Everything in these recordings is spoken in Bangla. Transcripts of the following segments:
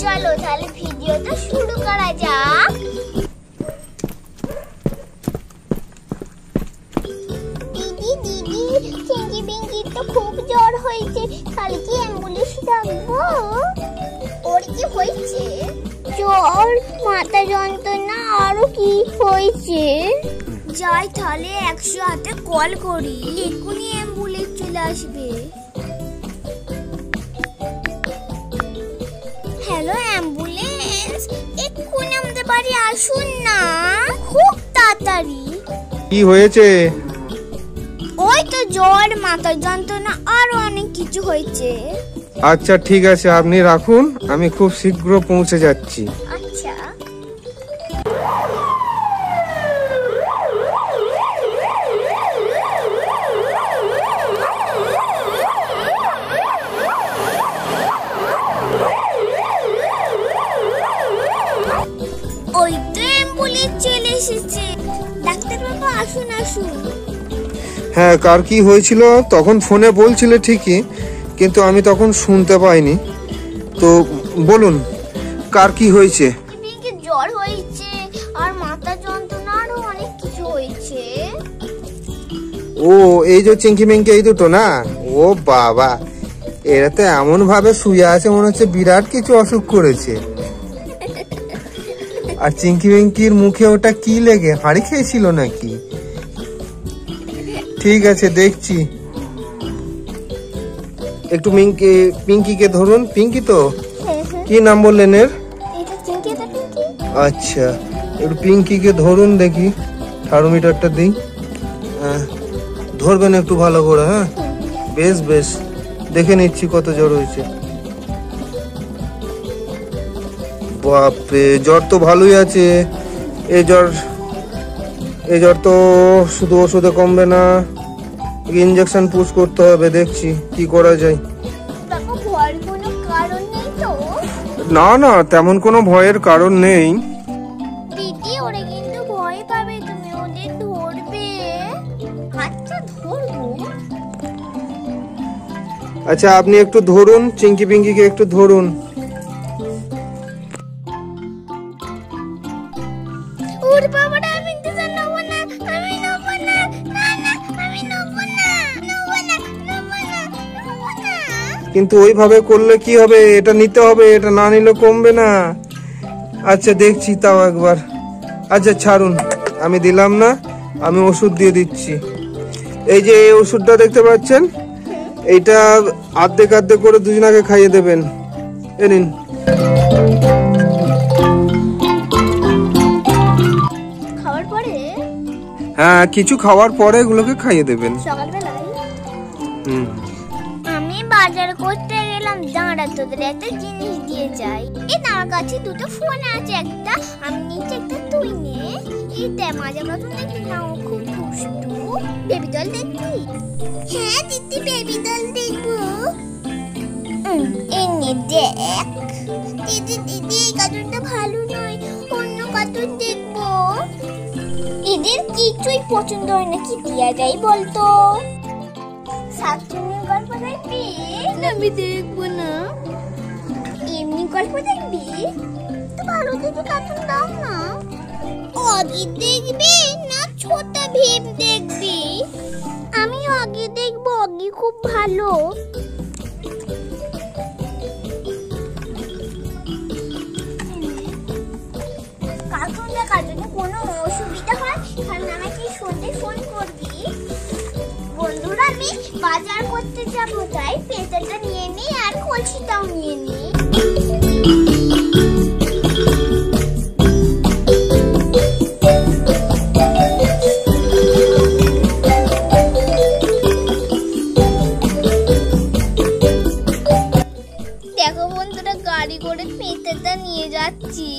চলো তাহলে ভিডিওটা শুরু করা যাক। দিদি চিঙ্কি পিঙ্কির তো খুব জ্বর হয়েছে, তাহলে কি অ্যাম্বুলেন্স ডাকবো? ওর কি হয়েছে? জ্বর, মাথা যন্ত্রণা, আরো কি হয়েছে? যাই তাহলে 108-এ কল করি, এক্ষুনি অ্যাম্বুলেন্স চলে আসবে। হ্যালো অ্যাম্বুলেন্স, এক্ষুনি আমাদের বাড়ি আসুন না, খুব তাড়াতাড়ি। কি হয়েছে? ওই তো জ্বর, মাথা যন্ত্রণা, আরো অনেক কিছু হয়েছে। আচ্ছা ঠিক আছে, আপনি রাখুন, আমি খুব শীঘ্র পৌঁছে যাচ্ছি। আচ্ছা। ওই তো অ্যাম্বুলেন্স চলে এসেছে। ডাক্তার বাবু আসুন আসুন। হ্যাঁ, কার কি হয়েছিল তখন ফোনে বলছিলে ঠিকই, কিন্তু আমি তখন শুনতে পাইনি। তো বলুন কার কি হয়েছে? পিঙ্কির জ্বর হয়েছে আর মাথা যন্ত্রণা, আরো অনেক কিছু হয়েছে। ও এই যে চিঙ্কি মিঙ্কি এই দুটো না? ও বাবা, এরা তো এমন ভাবে শুয়ে আছে মনে হচ্ছে বিরাট কিছু অসুখ করেছে। আর চিঙ্কি মিঙ্কির মুখে ওটা কি লেগে, হাঁড়ি খেয়েছিল নাকি? ঠিক আছে দেখছি। একটু পিঙ্কিকে ধরুন। পিঙ্কি তো? কি নাম বললেন এর? আচ্ছা, একটু পিঙ্কিকে ধরুন দেখি, থার্মোমিটারটা দিই। হ্যাঁ ধরবেন একটু ভালো করে। হ্যাঁ বেশ বেশ, দেখে নিচ্ছি কত জ্বর হয়েছে। বাপরে, জ্বর তো ভালোই আছে। এই জ্বর তো শুধু ওষুধে কমবে না, ইনজেকশন পুশ করতে হবে, দেখছি কি করা যায়। না না, তেমন কোনো ভয়ের কারণ নেই। দিদি ওরে কিন্তু ভয় পাবে, তুমি ওদের ধরবে। আচ্ছা ধরবো। আচ্ছা আপনি একটু ধরুন, চিঙ্কি পিঙ্কিকে একটু ধরুন। ওরে বাবাটা, আমি তো নেব না, আমি নেব না, না না আমি নেব না, নেব না, নেব না, নেব না। কিন্তু ওইভাবে করলে কি হবে? এটা নিতে হবে, এটা না নিলে কমবে না। আচ্ছা দেখছি তাও একবার। আচ্ছা ছাড়ুন, আমি দিলাম না, আমি ওষুধ দিয়ে দিচ্ছি। এই যে এই ওষুধটা দেখতে পাচ্ছেন, এইটা আর্ধেক আর্ধেক করে দুজনাকে খাইয়ে দেবেন। এ নিন। খাওয়ার পরে? হ্যাঁ, কিছু খাওয়ার পরে এগুলোকে খাইয়ে দেবেন। সকালবেলায়? আমি বাজার করতে গেলাম, দাঁড়া তোদের একটা জিনিস দিয়ে যাই। এই আমার কাছে দুটো ফোন আছে, একটা আমি নিচে, একটা তুই নে। এই দে মাজা মতন দেখবি না, ও খুব দুষ্টু। বেবি ডল দেখবি? হ্যাঁ দিদি, বেবি ডল দেখবো। এনে দেখ। দিদি দিদি, এই কার্টুনটা ভালো নয়, অন্য কার্টুন দেখবো। এদের কিছুই পছন্দ হয় না, কি দেয়া যায় বলতো? শাকচুন্নির গল্প দেখবি? আমি দেখবো না। এমনি গল্প দেখবি? তো ভালো দেখে কার্টুন দাও না। অগি দেখবি না ছোটা ভীম দেখবি? আমি অগি দেখবো, অগি খুব ভালো। কার্টুন দেখার জন্য কোনো অসুবিধা হয় তাহলে আমাকে সন্ধ্যে ফোন করবি। বন্ধুরা আমি বাজার করতে যাবো, তাই পেঁচাটা নিয়ে নিই আর কলসিটাও নিয়ে নিই। দেখো বন্ধুরা, গাড়ি করে পেঁচাটা নিয়ে যাচ্ছি।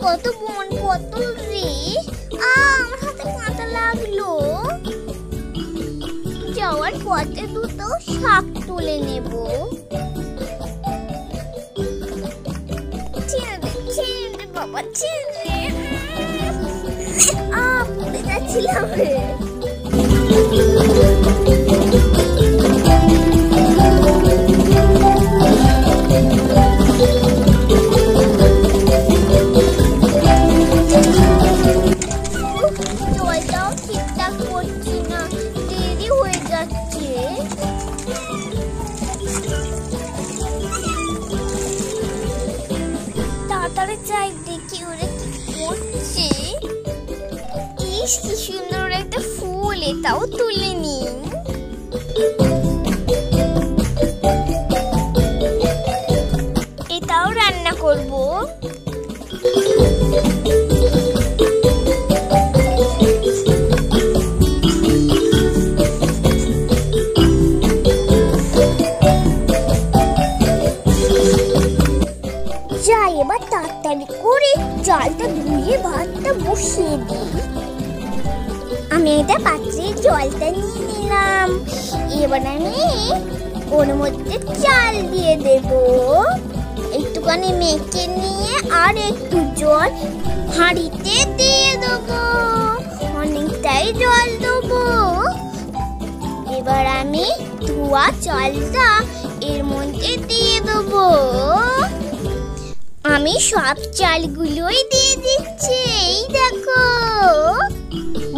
কত বন পটল রে, আমার হাতে কাঁটা লাগলো। যাওয়ার পথে দুটো শাক তুলে নেব। ছেড়ে বাবা, ছেড়ে। পড়ে যাচ্ছিলাম রে। ইস কি সুন্দর একটা ফুল, এটাও তুলে নিন। এটাও রান্না করব। যাই এবার তাড়াতাড়ি করে জলটা ধুয়ে ভাতটা বসিয়ে দিই। আমি এটা পাত্রে জলটা নিয়ে নিলাম। এবার আমি ওর মধ্যে চাল দিয়ে দেব। একটুখানি মেখে নিয়ে আর একটু জল হাঁড়িতে দিয়ে দেবো। অনেকটাই জল দেবো। এবার আমি ধোয়া চালটা এর মধ্যে দিয়ে দেবো। আমি সব চালগুলোই দিয়ে দিচ্ছি, এই দেখো।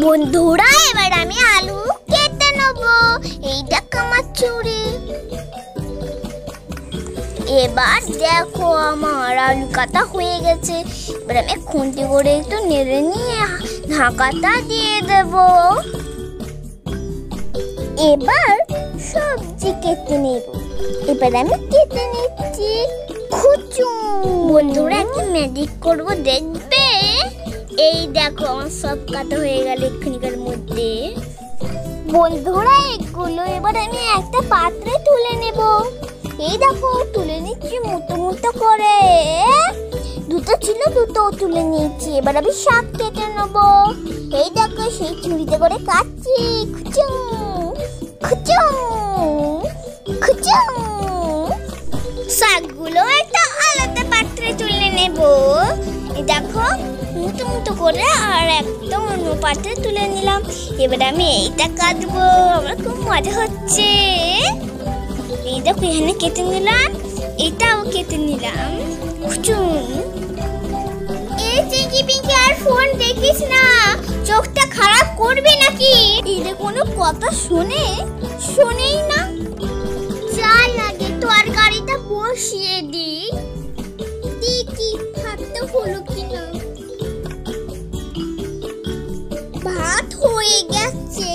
বন্ধুরা এবার আমি আলু কেটে নেব। এই দেখো আমার ছুরি। এবার দেখো আমার আলু কাটা হয়ে গেছে। এবার আমি খুন্তি করে একটু নেড়ে নিয়ে ঢাকাটা দিয়ে দেব। এবার সবজি কেটে নেব। এবার আমি কেটে নিচ্ছি। বন্ধুরা একটা ম্যাজিক করবো, দেখবে? এই দেখো আমার সব কাটা হয়ে গেল এক্ষুনিকার মধ্যে। বন্ধুরা এগুলো এবার আমি একটা পাত্রে তুলে নেব। এই দেখো তুলে নিচ্ছি মুটো মুটো করে। দুটো ছিল, দুটো তুলে নিয়েছি। এবার আমি শাক কেটে নেব। এই দেখো সেই ছুরিতে করে কাটছি। খুচুং খুচুং খুচুং। শাকগুলো একটা আলাদা পাত্রে তুলে নেব। দেখো মুটো মুটো করে আর একদম অন্য পাত্রে তুলে নিলাম। এবার আমি এইটা কাটবো। আমার খুব মজা হচ্ছে। এই দেখো এখানে কেটে নিলাম, এটাও কেটে নিলাম। এই চিংকি পিংকি আর ফোন দেখিস না, চোখটা খারাপ করবে নাকি? এদের কোনো কথা শোনেই না। যাই আগে তরকারিটা বসিয়ে দিই, দেখি ভাতটা হলো কিনা। ভাত হয়ে গেছে,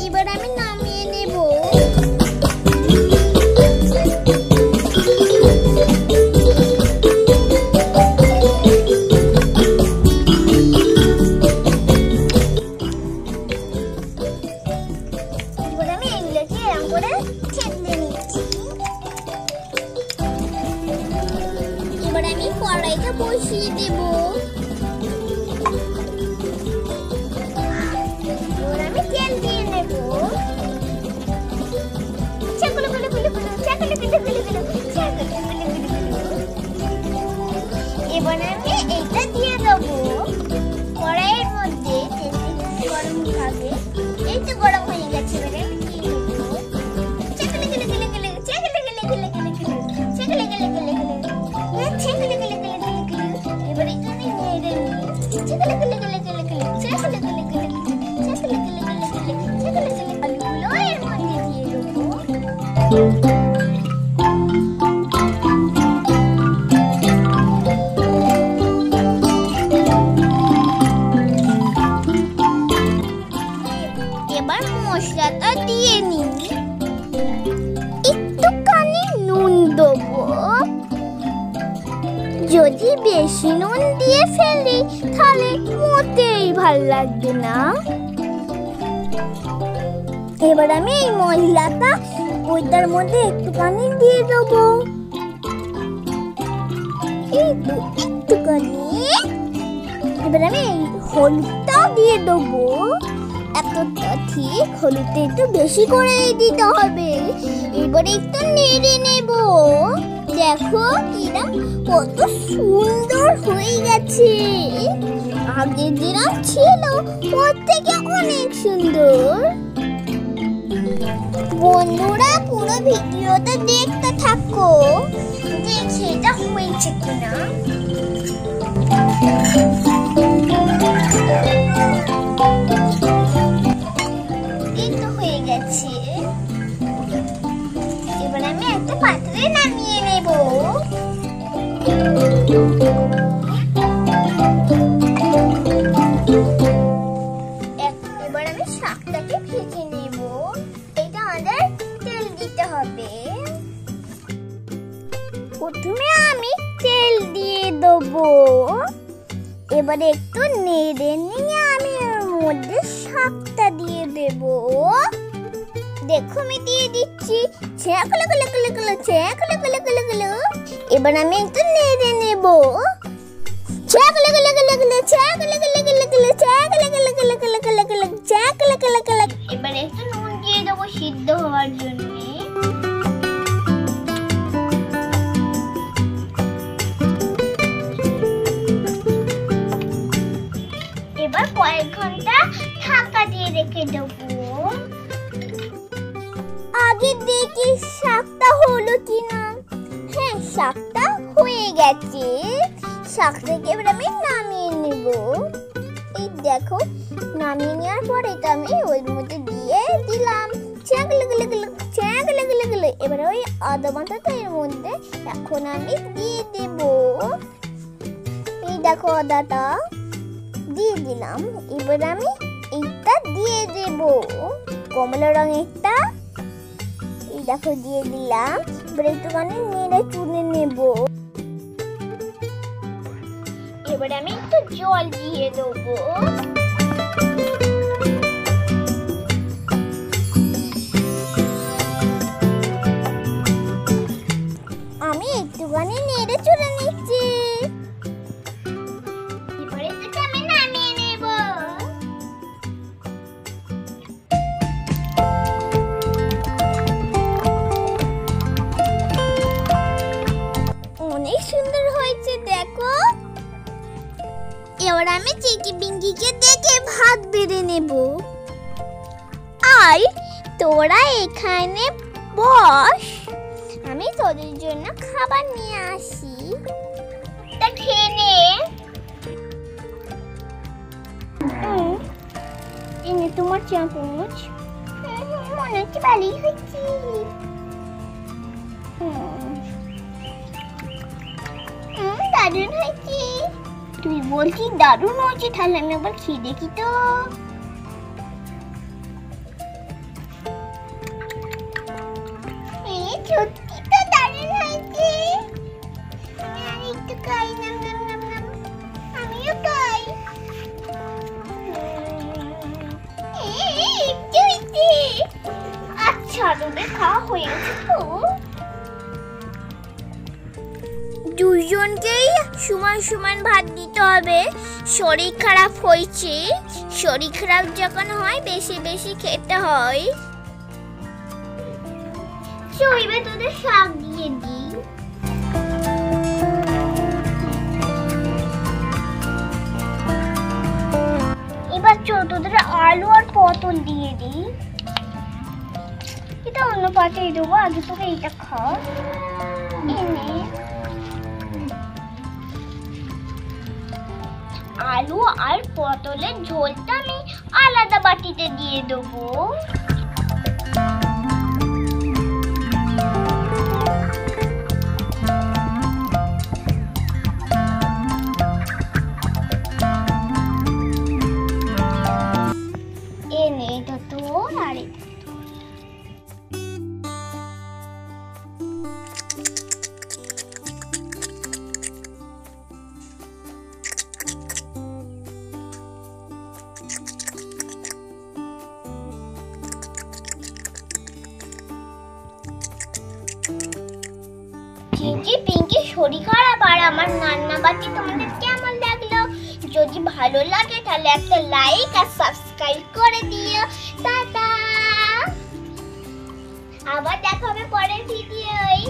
এবার আমি নামিয়ে নেব। এবার আমি কড়াইটা বসিয়ে দেব। এবার আমি তেল দিয়ে নেব। এবার আমি এইটা দিয়ে দেবো কড়াইয়ের মধ্যে। গরম থাকে, এই তো গরম হয়ে গেছে। এবারে আমি দিয়ে দেবো। এবার মশলাটা দিয়ে নিই। একটুখানি নুন দেবো। যদি বেশি নুন দিয়ে ফেলি তাহলে মোটেই ভালো লাগবে না। এবার আমি এই মশলাটা ওইটার মধ্যে একটুখানি দিয়ে দেবো। একটুখানি। এবার আমি হলুদটাও দিয়ে দেবো। এতটা ঠিক, হলুদটা একটু বেশি করে দিতে হবে। এবার একটু নেড়ে নেব। দেখো কিরম কত সুন্দর হয়ে গেছে। আগে যেরকম ছিল ওর থেকে অনেক সুন্দর। বন্ধুরা পুরো ভিডিওটা দেখতে থাকো, দেখি এটা হয়েছে কিনা। এটা হয়ে গেছে। এবার আমি একটা পাত্রে নামিয়ে নেব। প্রথমে আমি তেল দিয়ে দেবো। এবারে একটু নেড়ে নিয়ে আমি এর মধ্যে শাকটা দিয়ে দেব। দেখো আমি দিয়ে দিচ্ছি। এবার আমি একটু নেড়ে নেব। এবার একটু নুন দিয়ে দেবো সিদ্ধ হওয়ার জন্য। এবার কয়েক ঘন্টা ঢাকা দিয়ে রেখে দেবো। আগে দেখি শাকটা হলো কিনা। হ্যাঁ, শাকটা হয়ে গেছে। শাকটাকে এবার আমি নামিয়ে নেব। এই দেখো, নামিয়ে নেওয়ার পরে এটা আমি ওর মধ্যে দিয়ে দিলাম। এবার ওই আদা বাটাটা এর মধ্যে এখন আমি দিয়ে দেব। এই দেখো আদাটা দিয়ে দিলাম। এবার আমি এইটা দিয়ে দেব, কমলা রঙেরটা। এই দেখো দিয়ে দিলাম। এবার একটুখানি নেড়ে চুড়ে নেব। এবার আমি একটু জল দিয়ে দেবো। আমি একটুখানি নেড়ে চুড়ে নিচ্ছি। এবারে এটা আমি নামিয়ে নেব। অনেক সুন্দর হয়েছে দেখো। এবার আমি চিকি বিঙ্কিকে দেখে ভাত বেড়ে নেব। আর তোরা এখানে বস, আমি তোদের জন্য খাবার নিয়ে আসি। তা খেয়ে নে। এনে তোমার চামচ। মনে হচ্ছে ভালোই হয়েছে। দারুণ হয়েছে। তুই বলছিস দারুণ হয়েছে, তাহলে আমি একবার খেয়ে দেখি তো। সত্যি তো দারুণ হয়েছে। আমি আর একটু খাই। আমিও খাই। আচ্ছা, তোদের খাওয়া হয়ে গেছে তো? দুজনকেই সমান সমান ভাত দিতে হবে। শরীর খারাপ হয়েছে, শরীর খারাপ যখন হয় বেশি বেশি খেতে হয়। এবার তোদের শাক দিয়ে দিই। এবার তোদের আলু আর পটল দিয়ে দিই। এটা অন্য পাত্রে দেবো। আগে তোকে এটা খা। এনে আলু আর পটলের ঝোলটা আমি আলাদা বাটিতে দিয়ে দেবো। এনে এটা তোর আর চিকি পিঙ্কি শরীর খারাপ আর আমার রান্না বাটি তোমাদের কেমন লাগলো? যদি ভালো লাগে তাহলে একটা লাইক আর সাবস্ক্রাইব করে দিও। টাটা, আবার দেখা হবে পরের ভিডিওয়।